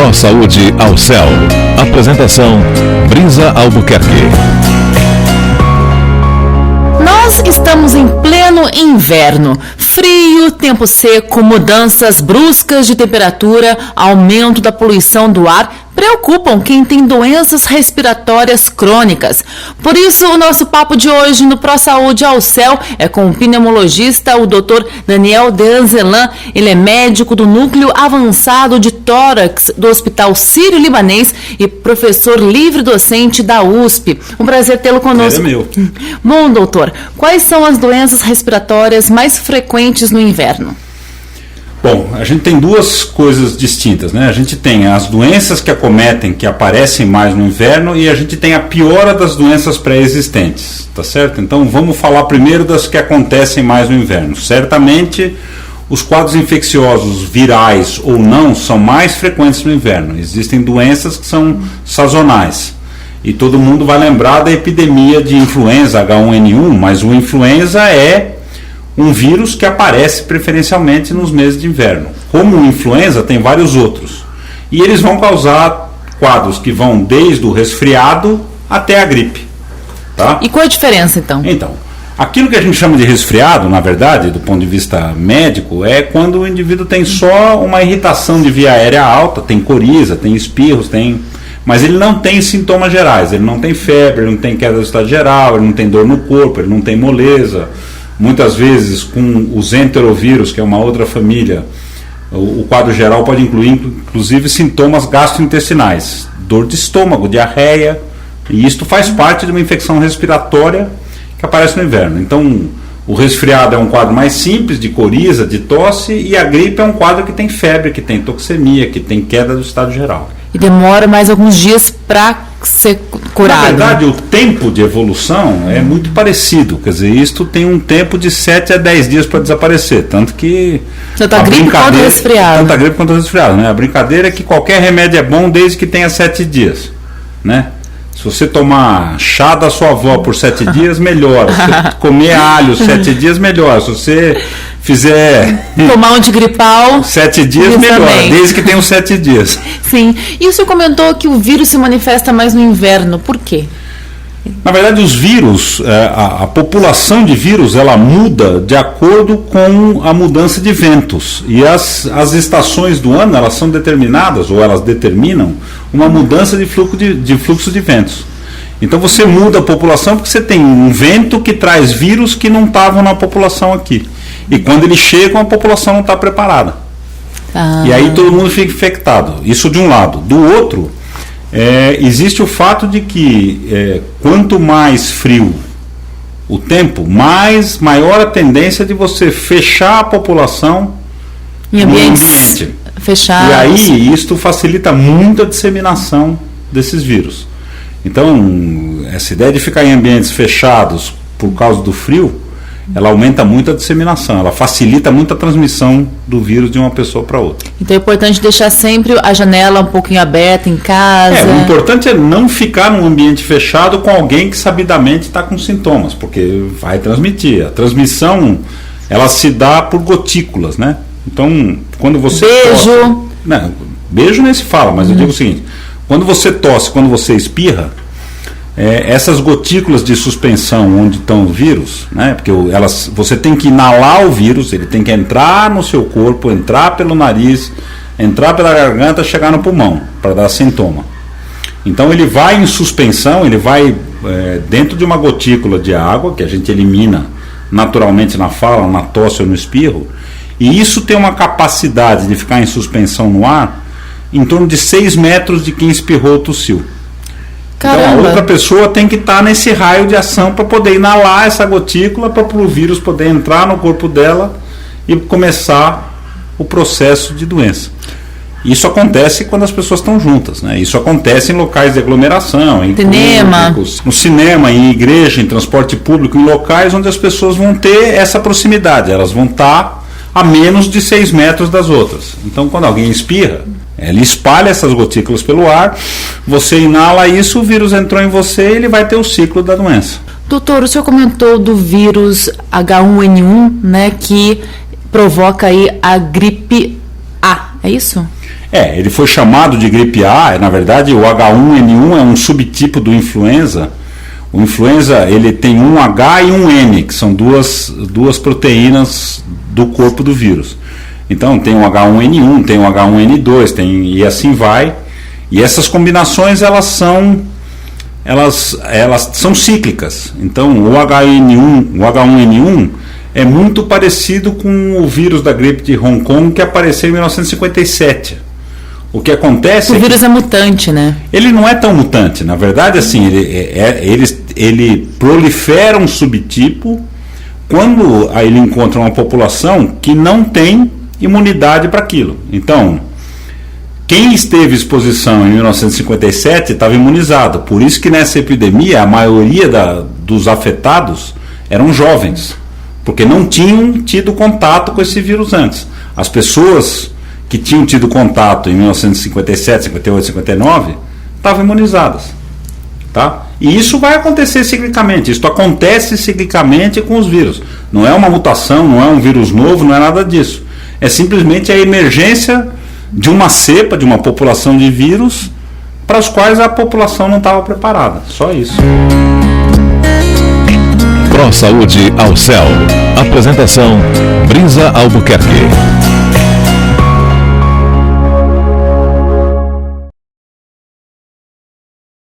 Pro Saúde ao Céu. Apresentação: Brisa Albuquerque. Nós estamos em pleno inverno. Frio, tempo seco, mudanças bruscas de temperatura, aumento da poluição do ar preocupam quem tem doenças respiratórias crônicas. Por isso, o nosso papo de hoje no Pro Saúde ao Céu é com o pneumologista, o Dr. Daniel Deanzelan. Ele é médico do Núcleo Avançado de Tórax do Hospital Sírio-Libanês e professor livre-docente da USP. Um prazer tê-lo conosco. É meu. Bom, doutor, quais são as doenças respiratórias mais frequentes no inverno? Bom, a gente tem duas coisas distintas, né? A gente tem as doenças que acometem, que aparecem mais no inverno, e a gente tem a piora das doenças pré-existentes, tá certo? Então vamos falar primeiro das que acontecem mais no inverno. Certamente os quadros infecciosos virais ou não são mais frequentes no inverno. Existem doenças que são sazonais. E todo mundo vai lembrar da epidemia de influenza H1N1, mas o influenza é um vírus que aparece preferencialmente nos meses de inverno. Como o influenza, tem vários outros. E eles vão causar quadros que vão desde o resfriado até a gripe. Tá? E qual a diferença, então? Então, aquilo que a gente chama de resfriado, na verdade, do ponto de vista médico, é quando o indivíduo tem só uma irritação de via aérea alta, tem coriza, tem espirros, mas ele não tem sintomas gerais, ele não tem febre, ele não tem queda do estado geral, ele não tem dor no corpo, ele não tem moleza. Muitas vezes, com os enterovírus, que é uma outra família, o quadro geral pode incluir, inclusive, sintomas gastrointestinais, dor de estômago, diarreia, e isto faz parte de uma infecção respiratória que aparece no inverno. Então, o resfriado é um quadro mais simples, de coriza, de tosse, e a gripe é um quadro que tem febre, que tem toxemia, que tem queda do estado geral. E demora mais alguns dias para ser curado. Na verdade, o tempo de evolução é muito parecido. Quer dizer, isto tem um tempo de 7 a 10 dias para desaparecer. Tanto que tanto a gripe quanto o resfriado. Tanto a gripe quanto o resfriado, né? A brincadeira é que qualquer remédio é bom desde que tenha 7 dias, né? Se você tomar chá da sua avó por 7 dias, melhora. Se você comer alho 7 dias, melhora. Se você fizer tomar um antigripal 7 dias, melhora, também. Desde que tenha os 7 dias. Sim. E o senhor comentou que o vírus se manifesta mais no inverno. Por quê? Na verdade, os vírus, a população de vírus, ela muda de acordo com a mudança de ventos. E as estações do ano, elas são determinadas, ou elas determinam, uma mudança de fluxo de ventos. Então você muda a população porque você tem um vento que traz vírus que não estavam na população aqui. E quando eles chegam, a população não está preparada. E aí todo mundo fica infectado. Isso de um lado. Do outro, existe o fato de que quanto mais frio o tempo, maior a tendência de você fechar a população em ambiente fechados. E aí isto facilita muito a disseminação desses vírus. Então, essa ideia de ficar em ambientes fechados por causa do frio, ela aumenta muito a disseminação, ela facilita muito a transmissão do vírus de uma pessoa para outra. Então é importante deixar sempre a janela um pouquinho aberta em casa. O importante é não ficar num ambiente fechado com alguém que sabidamente está com sintomas, porque vai transmitir. A transmissão, ela se dá por gotículas, né? Então, quando você beijo. Beijo nem se fala, mas eu digo o seguinte, quando você tosse, quando você espirra, essas gotículas de suspensão onde estão os vírus, né, porque você tem que inalar o vírus, ele tem que entrar no seu corpo, entrar pelo nariz, entrar pela garganta, chegar no pulmão, para dar sintoma. Então ele vai em suspensão, ele vai dentro de uma gotícula de água, que a gente elimina naturalmente na fala, na tosse ou no espirro, e isso tem uma capacidade de ficar em suspensão no ar em torno de 6 metros de quem espirrou ou tossiu. Caramba. Então a outra pessoa tem que estar nesse raio de ação para poder inalar essa gotícula, para o vírus poder entrar no corpo dela e começar o processo de doença. Isso acontece quando as pessoas estão juntas, né? Isso acontece em locais de aglomeração, em cinema, públicos, no cinema, em igreja, em transporte público, em locais onde as pessoas vão ter essa proximidade, elas vão estar a menos de 6 metros das outras. Então quando alguém espirra, ele espalha essas gotículas pelo ar, você inala isso, o vírus entrou em você e ele vai ter o ciclo da doença. Doutor, o senhor comentou do vírus H1N1, né, que provoca aí a gripe A, é isso? Ele foi chamado de gripe A. Na verdade, o H1N1 é um subtipo do influenza. O influenza, ele tem um H e um N, que são duas proteínas do corpo do vírus. Então tem o H1N1, tem o H1N2, e assim vai. E essas combinações elas são cíclicas. Então o H1N1 é muito parecido com o vírus da gripe de Hong Kong que apareceu em 1957. O que acontece o vírus é mutante, né? Ele não é tão mutante. Na verdade, assim, ele prolifera um subtipo quando ele encontra uma população que não tem imunidade para aquilo. Então, quem esteve em exposição em 1957 estava imunizado. Por isso que nessa epidemia a maioria dos afetados eram jovens, porque não tinham tido contato com esse vírus antes. As pessoas que tinham tido contato em 1957, 58, 59 estavam imunizadas, tá? E isso vai acontecer ciclicamente. Isso acontece ciclicamente com os vírus. Não é uma mutação, não é um vírus novo, não é nada disso. É simplesmente a emergência de uma cepa, de uma população de vírus para os quais a população não estava preparada. Só isso. ProSaúde ao Céu. Apresentação Brisa Albuquerque.